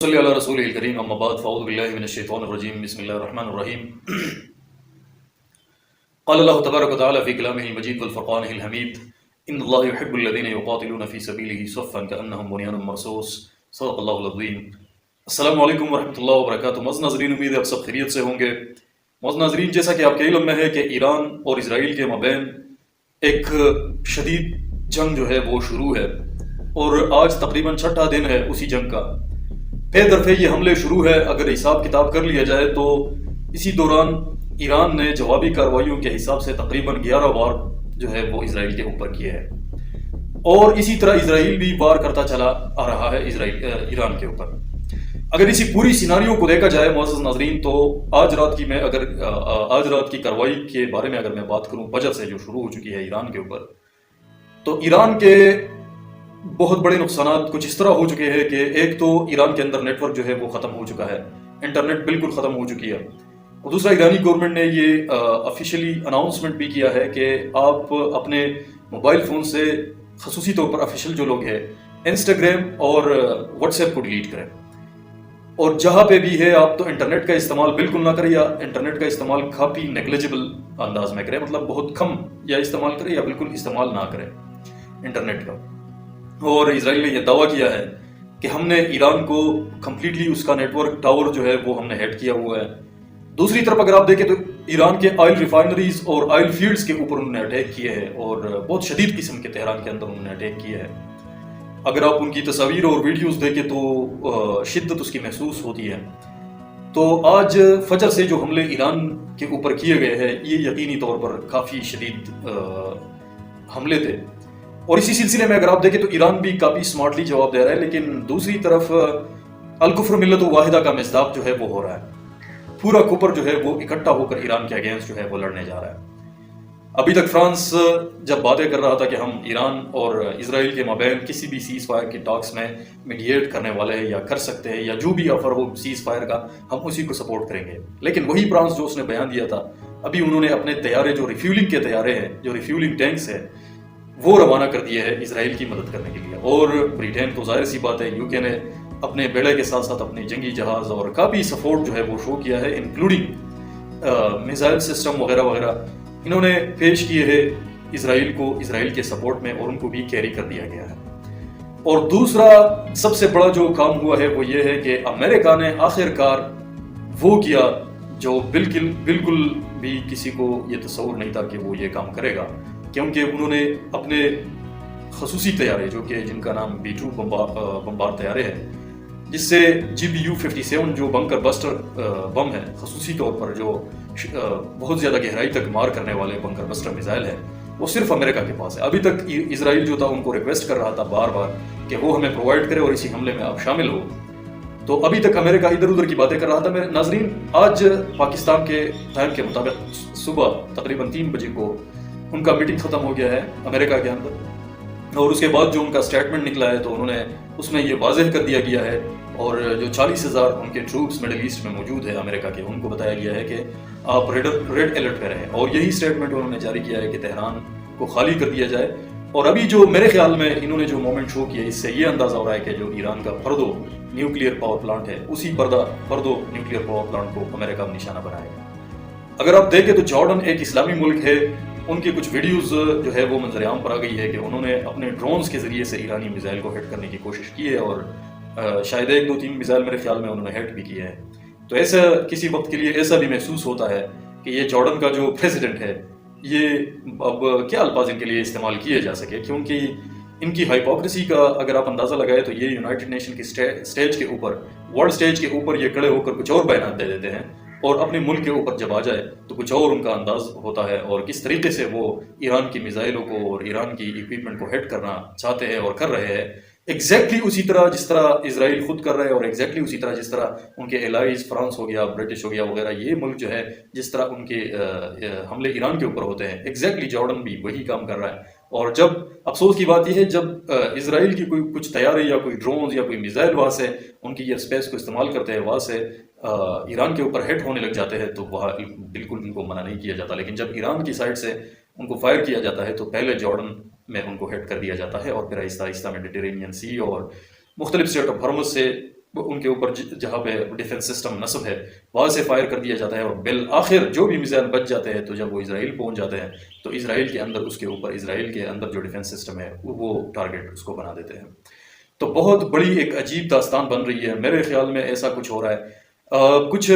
صلی علی رسول الکریم اما بعد فاعوذ باللہ من الشیطان الرجیم بسم اللہ الرحمن الرحیم قال اللہ تبارک وتعالی فی کلامہ المجید والفرقانہ الحمید ان اللہ يحب الذین یقاتلون فی سبیلہ صفا کأنہم بنیان مرصوص صدق اللہ العظیم۔ السلام علیکم ورحمۃ اللہ وبرکاتہ۔ معزز ناظرین، امید ہے آپ سب خیریت سے ہوں گے۔ معزز ناظرین، جیسا کہ آپ کے علم میں ہے کہ ایران اور اسرائیل کے مابین ایک شدید جنگ جو ہے وہ شروع ہے اور آج تقریباً چھٹا دن ہے اسی جنگ کا۔ پے درفے یہ حملے شروع ہے۔ اگر حساب کتاب کر لیا جائے تو اسی دوران ایران نے جوابی کارروائیوں کے حساب سے تقریباً 11 وار جو ہے وہ اسرائیل کے اوپر کیے ہیں، اور اسی طرح اسرائیل بھی وار کرتا چلا آ رہا ہے ایران کے اوپر۔ اگر اسی پوری سیناریو کو دیکھا جائے معزز ناظرین، تو آج رات کی کارروائی کے بارے میں اگر میں بات کروں، فجر سے جو شروع ہو چکی ہے ایران کے اوپر، تو ایران کے بہت بڑے نقصانات کچھ اس طرح ہو چکے ہیں کہ ایک تو ایران کے اندر نیٹ ورک جو ہے وہ ختم ہو چکا ہے، انٹرنیٹ بالکل ختم ہو چکی ہے، اور دوسرا ایرانی گورنمنٹ نے یہ آفیشیلی اناؤنسمنٹ بھی کیا ہے کہ آپ اپنے موبائل فون سے خصوصی طور پر آفیشیل جو لوگ ہیں انسٹاگرام اور واٹس ایپ کو ڈیلیٹ کریں، اور جہاں پہ بھی ہے آپ تو انٹرنیٹ کا استعمال بالکل نہ کریں، یا انٹرنیٹ کا استعمال کافی نیگلیجبل انداز میں کریں، مطلب بہت کم یا استعمال کریں یا بالکل استعمال نہ کریں انٹرنیٹ کا۔ اور اسرائیل نے یہ دعویٰ کیا ہے کہ ہم نے ایران کو کمپلیٹلی اس کا نیٹ ورک ٹاور جو ہے وہ ہم نے ہیک کیا ہوا ہے۔ دوسری طرف اگر آپ دیکھیں تو ایران کے آئل ریفائنریز اور آئل فیلڈز کے اوپر انہوں نے اٹیک کیے ہیں، اور بہت شدید قسم کے تہران کے اندر انہوں نے اٹیک کیے ہیں۔ اگر آپ ان کی تصاویر اور ویڈیوز دیکھیں تو شدت اس کی محسوس ہوتی ہے۔ تو آج فجر سے جو حملے ایران کے اوپر کیے گئے ہیں یہ یقینی طور پر کافی شدید حملے تھے، اور اسی سلسلے میں اگر آپ دیکھیں تو ایران بھی کافی سمارٹلی جواب دے رہا ہے، لیکن دوسری طرف الکفر ملت واحدہ کا مصداق جو ہے وہ ہو رہا ہے۔ پورا کفر جو ہے وہ اکٹھا ہو کر ایران کے اگینسٹ جو ہے وہ لڑنے جا رہا ہے۔ ابھی تک فرانس جب باتیں کر رہا تھا کہ ہم ایران اور اسرائیل کے مابین کسی بھی سیز فائر کی ٹاکس میں میڈییٹ کرنے والے ہیں یا کر سکتے ہیں، یا جو بھی آفر ہو سیز فائر کا ہم اسی کو سپورٹ کریں گے، لیکن وہی فرانس جو اس نے بیان دیا تھا، ابھی انہوں نے اپنے طیارے جو ریفیولنگ کے طیارے ہیں، جو ریفیولنگ ٹینکس ہیں، وہ روانہ کر دیے ہے اسرائیل کی مدد کرنے کے لیے۔ اور بریٹین تو ظاہر سی بات ہے، یو کے نے اپنے بیڑے کے ساتھ ساتھ اپنے جنگی جہاز اور کافی سپورٹ جو ہے وہ شو کیا ہے، انکلوڈنگ میزائل سسٹم وغیرہ وغیرہ انہوں نے پیش کیے ہیں اسرائیل کو، اسرائیل کے سپورٹ میں، اور ان کو بھی کیری کر دیا گیا ہے۔ اور دوسرا سب سے بڑا جو کام ہوا ہے وہ یہ ہے کہ امریکہ نے آخر کار وہ کیا جو بالکل بھی کسی کو یہ تصور نہیں تھا کہ وہ یہ کام کرے گا، کیونکہ انہوں نے اپنے خصوصی طیارے جو کہ جن کا نام B-2 بمبار طیارے ہیں، جس سے GBU-57 جو بنکر بسٹر بم ہے، خصوصی طور پر جو بہت زیادہ گہرائی تک مار کرنے والے بنکر بسٹر میزائل ہے، وہ صرف امریکہ کے پاس ہے۔ ابھی تک اسرائیل جو تھا ان کو ریکویسٹ کر رہا تھا بار بار کہ وہ ہمیں پرووائڈ کرے اور اسی حملے میں آپ شامل ہو، تو ابھی تک امریکہ ادھر ادھر کی باتیں کر رہا تھا۔ میرے ناظرین، آج پاکستان کے ٹائم کے مطابق صبح تقریباً 3 بجے کو ان کا میٹنگ ختم ہو گیا ہے امریکہ کے اندر، اور اس کے بعد جو ان کا سٹیٹمنٹ نکلا ہے تو انہوں نے اس میں یہ واضح کر دیا گیا ہے، اور جو 40,000 ان کے ٹروپس مڈل ایسٹ میں موجود ہے امریکہ کے، ان کو بتایا گیا ہے کہ آپ ریڈ الرٹ پہ رہیں، اور یہی سٹیٹمنٹ انہوں نے جاری کیا ہے کہ تہران کو خالی کر دیا جائے۔ اور ابھی جو میرے خیال میں انہوں نے جو مومنٹ شو کیا، اس سے یہ اندازہ ہو رہا ہے کہ جو ایران کا فردو نیوکلیئر پاور پلانٹ ہے، اسی فردو نیوکلیئر پاور پلانٹ کو امریکہ نشانہ بنائے گا۔ اگر آپ دیکھیں تو جارڈن ایک اسلامی ملک ہے، ان کی کچھ ویڈیوز جو ہے وہ منظر عام پر آ گئی ہے کہ انہوں نے اپنے ڈرونز کے ذریعے سے ایرانی میزائل کو ہٹ کرنے کی کوشش کی ہے، اور شاید 1-2-3 میزائل میرے خیال میں انہوں نے ہٹ بھی کیا ہے۔ تو ایسا کسی وقت کے لیے ایسا بھی محسوس ہوتا ہے کہ یہ جارڈن کا جو پریزیڈنٹ ہے، یہ اب کیا الفاظ ان کے لیے استعمال کیے جا سکے، کیونکہ ان کی ہائپوکریسی کا اگر آپ اندازہ لگائے تو یہ یونائٹڈ نیشن کی سٹیج کے اوپر، ورلڈ سٹیج کے اوپر یہ کھڑے ہو کر کچھ اور بیانات دے دیتے ہیں، اور اپنے ملک کے اوپر جب آ جائے تو کچھ اور ان کا انداز ہوتا ہے، اور کس طریقے سے وہ ایران کی میزائلوں کو اور ایران کی اکوپمنٹ کو ہٹ کرنا چاہتے ہیں اور کر رہے ہیں، ایگزیکٹلی اسی طرح جس طرح اسرائیل خود کر رہے ہیں، اور ایگزیکٹلی اسی طرح جس طرح ان کے الائز فرانس ہو گیا، برٹش ہو گیا وغیرہ، یہ ملک جو ہے جس طرح ان کے حملے ایران کے اوپر ہوتے ہیں، ایگزیکٹلی جارڈن بھی وہی کام کر رہا ہے۔ اور جب افسوس کی بات یہ ہے، جب اسرائیل کی کچھ طیارے یا کوئی ڈرونز یا کوئی میزائل وہاں سے ان کی ایئر اسپیس کو استعمال کرتے ہیں، وہاں سے ایران کے اوپر ہٹ ہونے لگ جاتے ہیں، تو وہاں بالکل ان کو منع نہیں کیا جاتا، لیکن جب ایران کی سائڈ سے ان کو فائر کیا جاتا ہے تو پہلے جارڈن میں ان کو ہٹ کر دیا جاتا ہے، اور پھر آہستہ آہستہ میڈیٹرینین سی اور مختلف اسٹیٹ آف ہارمز سے ان کے اوپر جہاں پہ ڈیفنس سسٹم نصب ہے وہاں سے فائر کر دیا جاتا ہے، اور بالآخر جو بھی میزائل بچ جاتے ہیں تو جب وہ اسرائیل پہنچ جاتے ہیں تو اسرائیل کے اندر اس کے اوپر اسرائیل کے اندر جو ڈیفنس سسٹم ہے وہ ٹارگیٹ اس کو بنا دیتے ہیں۔ تو بہت بڑی ایک عجیب داستان بن رہی ہے، میرے خیال میں ایسا کچھ ہو رہا ہے۔ کچھ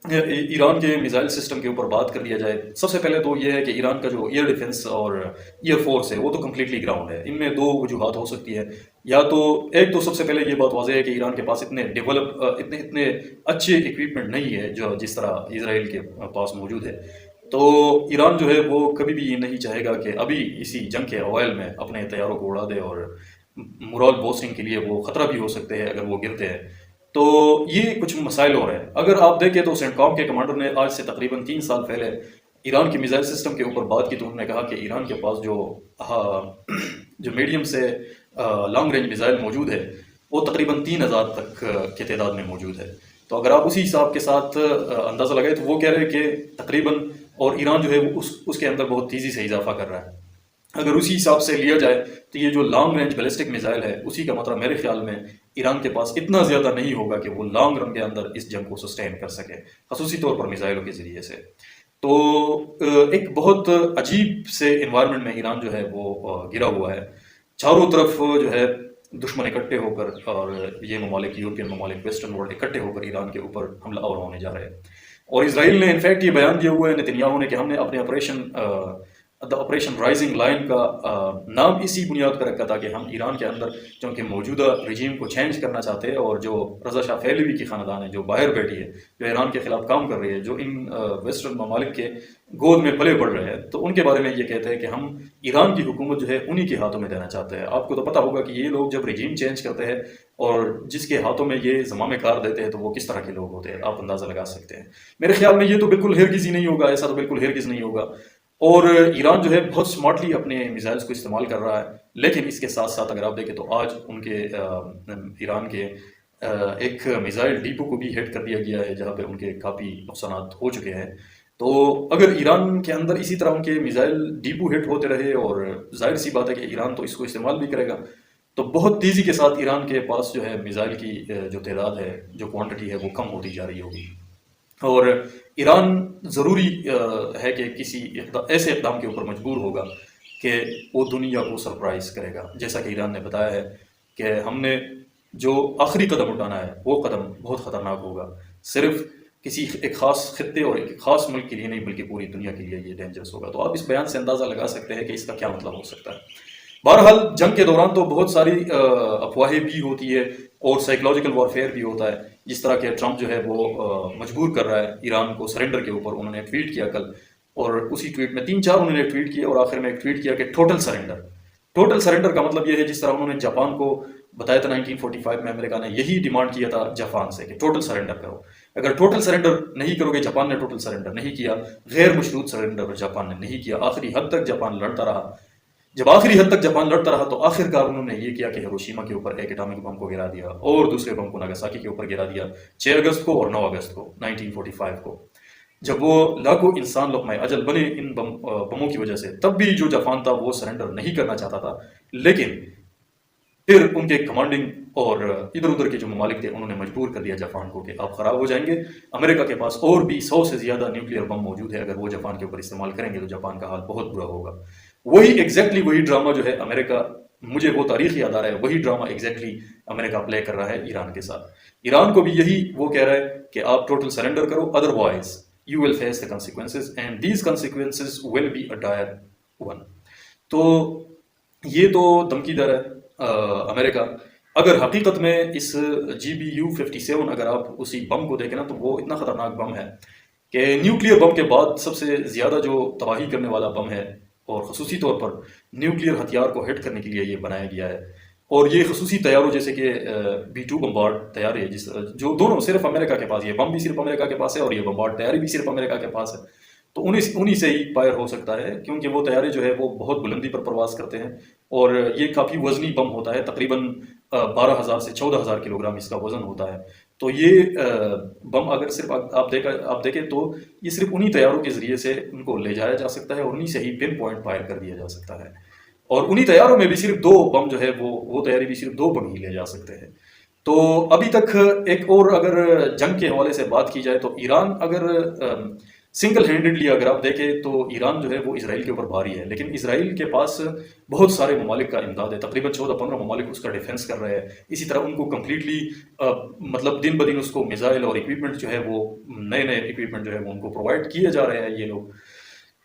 ایران کے میزائل سسٹم کے اوپر بات کر لیا جائے، سب سے پہلے تو یہ ہے کہ ایران کا جو ایئر ڈیفنس اور ایئر فورس ہے وہ تو کمپلیٹلی گراؤنڈ ہے۔ ان میں دو وجوہات ہو سکتی ہے، یا تو ایک تو سب سے پہلے یہ بات واضح ہے کہ ایران کے پاس اتنے اچھے اکوپمنٹ نہیں ہے جو جس طرح اسرائیل کے پاس موجود ہے۔ تو ایران جو ہے وہ کبھی بھی یہ نہیں چاہے گا کہ ابھی اسی جنگ کے اوائل میں اپنے طیاروں کو اڑا دے، اور مورال بوسٹنگ کے لیے وہ خطرہ بھی ہو سکتے ہیں اگر وہ گرتے ہیں۔ تو یہ کچھ مسائل ہو رہے ہیں۔ اگر آپ دیکھیں تو سینٹ کام کے کمانڈر نے آج سے تقریباً 3 سال پہلے ایران کے میزائل سسٹم کے اوپر بات کی، تو انہوں نے کہا کہ ایران کے پاس جو میڈیم سے لانگ رینج میزائل موجود ہے وہ تقریباً 3000 تک کی تعداد میں موجود ہے۔ تو اگر آپ اسی حساب کے ساتھ اندازہ لگائیں تو وہ کہہ رہے ہیں کہ تقریباً، اور ایران جو ہے وہ اس کے اندر بہت تیزی سے اضافہ کر رہا ہے۔ اگر اسی حساب سے لیا جائے تو یہ جو لانگ رینج بیلسٹک میزائل ہے اسی کا مطلب میرے خیال میں ایران کے پاس اتنا زیادہ نہیں ہوگا کہ وہ لانگ رن کے اندر اس جنگ کو سسٹین کر سکے، خصوصی طور پر میزائلوں کے ذریعے سے۔ تو ایک بہت عجیب سے انوائرمنٹ میں ایران جو ہے وہ گرا ہوا ہے، چاروں طرف جو ہے دشمن اکٹھے ہو کر، اور یہ ممالک، یورپین ممالک، ویسٹرن ورلڈ اکٹھے ہو کر ایران کے اوپر حملہ آور ہونے جا رہے ہیں۔ اور اسرائیل نے انفیکٹ یہ بیان دیا ہوا ہے نتنیاہو نے کہ ہم نے اپنے آپریشن رائزنگ لائن کا نام اسی بنیاد پر رکھا تھا کہ ہم ایران کے اندر چونکہ موجودہ رجیم کو چینج کرنا چاہتے ہیں، اور جو رضا شاہ پہلوی کی خاندان ہے جو باہر بیٹھی ہے، جو ایران کے خلاف کام کر رہی ہے، جو ان ویسٹرن ممالک کے گود میں پلے بڑھ رہے ہیں، تو ان کے بارے میں یہ کہتے ہیں کہ ہم ایران کی حکومت جو ہے انہی کے ہاتھوں میں دینا چاہتے ہیں۔ آپ کو تو پتہ ہوگا کہ یہ لوگ جب رجیم چینج کرتے ہیں اور جس کے ہاتھوں میں یہ زمام کار دیتے ہیں تو وہ کس طرح کے لوگ ہوتے ہیں، آپ اندازہ لگا سکتے ہیں۔ میرے خیال میں یہ تو بالکل ہرگز ہی نہیں ہوگا، ایسا تو بالکل ہرگز نہیں ہوگا۔ اور ایران جو ہے بہت سمارٹلی اپنے میزائلز کو استعمال کر رہا ہے، لیکن اس کے ساتھ ساتھ اگر آپ دیکھیں تو آج ان کے ایران کے ایک میزائل ڈیپو کو بھی ہٹ کر دیا گیا ہے جہاں پہ ان کے کافی نقصانات ہو چکے ہیں۔ تو اگر ایران کے اندر اسی طرح ان کے میزائل ڈیپو ہٹ ہوتے رہے، اور ظاہر سی بات ہے کہ ایران تو اس کو استعمال بھی کرے گا، تو بہت تیزی کے ساتھ ایران کے پاس جو ہے میزائل کی جو تعداد ہے، جو کوانٹٹی ہے وہ کم ہوتی جا رہی ہوگی۔ اور ایران ضروری ہے کہ کسی ایسے اقدام کے اوپر مجبور ہوگا کہ وہ دنیا کو سرپرائز کرے گا، جیسا کہ ایران نے بتایا ہے کہ ہم نے جو آخری قدم اٹھانا ہے وہ قدم بہت خطرناک ہوگا، صرف کسی ایک خاص خطے اور ایک خاص ملک کے لیے نہیں بلکہ پوری دنیا کے لیے یہ ڈینجرس ہوگا۔ تو آپ اس بیان سے اندازہ لگا سکتے ہیں کہ اس کا کیا مطلب ہو سکتا ہے۔ بہرحال جنگ کے دوران تو بہت ساری افواہیں بھی ہوتی ہے اور سائیکولوجیکل وارفیئر بھی ہوتا ہے، جس طرح کہ ٹرمپ جو ہے وہ مجبور کر رہا ہے ایران کو سرنڈر کے اوپر۔ انہوں نے ٹویٹ کیا کل، اور اسی ٹویٹ میں 3-4 انہوں نے ٹویٹ کیے، اور آخر میں ایک ٹویٹ کیا کہ ٹوٹل سرنڈر۔ ٹوٹل سرنڈر کا مطلب یہ ہے جس طرح انہوں نے جاپان کو بتایا تھا 1945 میں امریکہ نے یہی ڈیمانڈ کیا تھا جاپان سے کہ ٹوٹل سرنڈر کرو۔ اگر ٹوٹل سرنڈر نہیں کرو گے، جاپان نے ٹوٹل سرنڈر نہیں کیا، غیر مشروط سرنڈر جاپان نے نہیں کیا، آخری حد تک جاپان لڑتا رہا۔ جب آخری حد تک جاپان لڑتا رہا تو آخر کار انہوں نے یہ کیا کہ ہیروشیما کے اوپر ایک ایٹامک بم کو گرا دیا، اور دوسرے بم کو ناگاساکی کے اوپر گرا دیا 6 اگست کو اور 9 اگست کو 1945 کو، جب وہ لاکھوں انسان لقمہ اجل بنے ان بموں کی وجہ سے۔ تب بھی جو جاپان تھا وہ سرنڈر نہیں کرنا چاہتا تھا، لیکن پھر ان کے کمانڈنگ اور ادھر ادھر کے جو ممالک تھے انہوں نے مجبور کر دیا جاپان کو کہ آپ خراب ہو جائیں گے۔ امریکہ کے پاس اور بھی 100 سے زیادہ نیوکلیئر بم موجود ہے، اگر وہ جاپان کے اوپر استعمال کریں گے تو جاپان کا حال بہت برا ہوگا۔ وہی ایگزیکٹلی وہی ڈرامہ جو ہے امریکہ، مجھے وہ تاریخ یاد آ رہا ہے، وہی ڈرامہ ایگزیکٹلی امریکہ پلے کر رہا ہے ایران کے ساتھ۔ ایران کو بھی یہی وہ کہہ رہا ہے کہ آپ ٹوٹل سرنڈر کرو، otherwise you will face the consequences and these consequences will be a dire one۔ تو یہ تو دھمکی در ہے امریکہ۔ اگر حقیقت میں اس GBU-57 اگر آپ اسی بم کو دیکھیں نا تو وہ اتنا خطرناک بم ہے کہ نیوکلیئر بم کے بعد سب سے زیادہ جو تباہی کرنے والا بم ہے، اور خصوصی طور پر نیوکلیئر ہتھیار کو ہٹ کرنے کے لیے یہ بنایا گیا ہے۔ اور یہ خصوصی طیاروں جیسے کہ B-2 بمبارڈ طیارے جو دونوں صرف امریکہ کے پاس، یہ بم بھی صرف امریکہ کے پاس ہے اور یہ بمبارڈ طیارے بھی صرف امریکہ کے پاس ہے، تو انہی سے ہی فائر ہو سکتا ہے، کیونکہ وہ طیارے جو ہے وہ بہت بلندی پر پرواز کرتے ہیں، اور یہ کافی وزنی بم ہوتا ہے، تقریباً 12,000 سے 14,000 کلو گرام اس کا وزن ہوتا ہے۔ تو یہ بم اگر صرف آپ دیکھیں تو یہ صرف انہی طیاروں کے ذریعے سے ان کو لے جایا جا سکتا ہے، اور انہی سے ہی پن پوائنٹ فائر کر دیا جا سکتا ہے، اور انہی طیاروں میں بھی صرف 2 بم جو ہے وہ طیارے بھی صرف 2 بم ہی لے جا سکتے ہیں۔ تو ابھی تک ایک اور اگر جنگ کے حوالے سے بات کی جائے تو ایران اگر سنگل ہینڈڈلی اگر آپ دیکھیں تو ایران جو ہے وہ اسرائیل کے اوپر بھاری ہے، لیکن اسرائیل کے پاس بہت سارے ممالک کا امداد ہے، تقریباً 14-15 ممالک اس کا ڈیفینس کر رہے ہیں، اسی طرح ان کو کمپلیٹلی مطلب دن بدن اس کو میزائل اور اکوپمنٹ جو ہے وہ نئے نئے اکوپمنٹ جو ہے وہ ان کو پرووائڈ کیے جا رہے ہیں یہ لوگ۔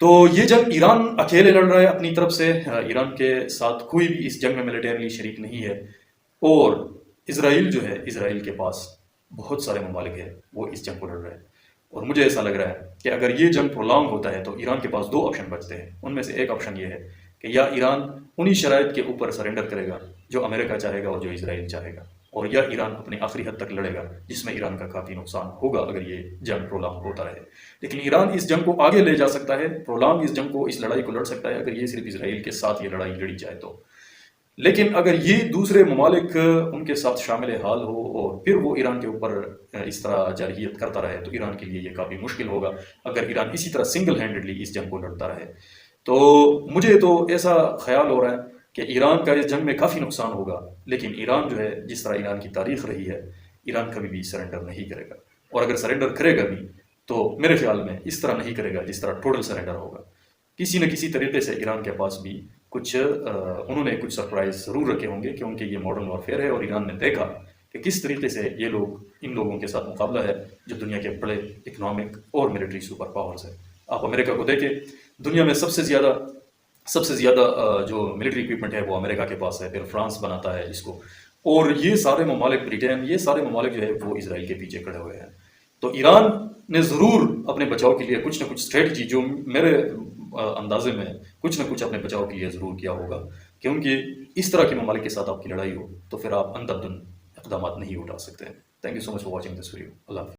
تو یہ جنگ ایران اکیلے لڑ رہا ہے اپنی طرف سے، ایران کے ساتھ کوئی بھی اس جنگ میں ملیٹریلی شریک نہیں ہے، اور اسرائیل جو ہے اسرائیل کے پاس بہت سارے ممالک ہیں وہ اس جنگ کو لڑ رہے ہیں، اور مجھے ایسا لگ رہا ہے کہ اگر یہ جنگ پرولانگ ہوتا ہے تو ایران کے پاس 2 آپشن بچتے ہیں، ان میں سے ایک آپشن یہ ہے کہ یا ایران انہی شرائط کے اوپر سرنڈر کرے گا جو امریکہ چاہے گا اور جو اسرائیل چاہے گا، اور یا ایران اپنی آخری حد تک لڑے گا، جس میں ایران کا کافی نقصان ہوگا اگر یہ جنگ پرولانگ ہوتا رہے۔ لیکن ایران اس جنگ کو آگے لے جا سکتا ہے، پرولانگ اس جنگ کو، اس لڑائی کو لڑ سکتا ہے اگر یہ صرف اسرائیل کے ساتھ یہ لڑائی لڑی جائے تو۔ لیکن اگر یہ دوسرے ممالک ان کے ساتھ شامل حال ہو اور پھر وہ ایران کے اوپر اس طرح جارحیت کرتا رہے تو ایران کے لیے یہ کافی مشکل ہوگا اگر ایران اسی طرح سنگل ہینڈڈلی اس جنگ کو لڑتا رہے۔ تو مجھے تو ایسا خیال ہو رہا ہے کہ ایران کا اس جنگ میں کافی نقصان ہوگا، لیکن ایران جو ہے جس طرح ایران کی تاریخ رہی ہے، ایران کبھی بھی سرنڈر نہیں کرے گا، اور اگر سرنڈر کرے گا بھی تو میرے خیال میں اس طرح نہیں کرے گا جس طرح ٹوٹل سرنڈر ہوگا۔ کسی نہ کسی طریقے سے ایران کے پاس بھی کچھ انہوں نے کچھ سرپرائز ضرور رکھے ہوں گے، کیونکہ یہ ماڈرن وارفیئر ہے اور ایران نے دیکھا کہ کس طریقے سے یہ لوگ ان لوگوں کے ساتھ مقابلہ ہے جو دنیا کے بڑے اکنامک اور ملٹری سپر پاورز ہیں۔ آپ امریکہ کو دیکھیں، دنیا میں سب سے زیادہ جو ملٹری اکوپمنٹ ہے وہ امریکہ کے پاس ہے، پھر فرانس بناتا ہے اس کو، اور یہ سارے ممالک، برٹین، یہ سارے ممالک جو ہے وہ اسرائیل کے پیچھے کھڑے ہوئے ہیں۔ تو ایران نے ضرور اپنے بچاؤ کے لیے کچھ نہ کچھ اسٹریٹجی، جو میرے اندازے میں کچھ نہ کچھ اپنے بچاؤ کے لیے ضرور کیا ہوگا، کیونکہ اس طرح کے ممالک کے ساتھ آپ کی لڑائی ہو تو پھر آپ اندھا دھند اقدامات نہیں اٹھا سکتے۔ Thank you so much for watching this video. اللہ حافظ۔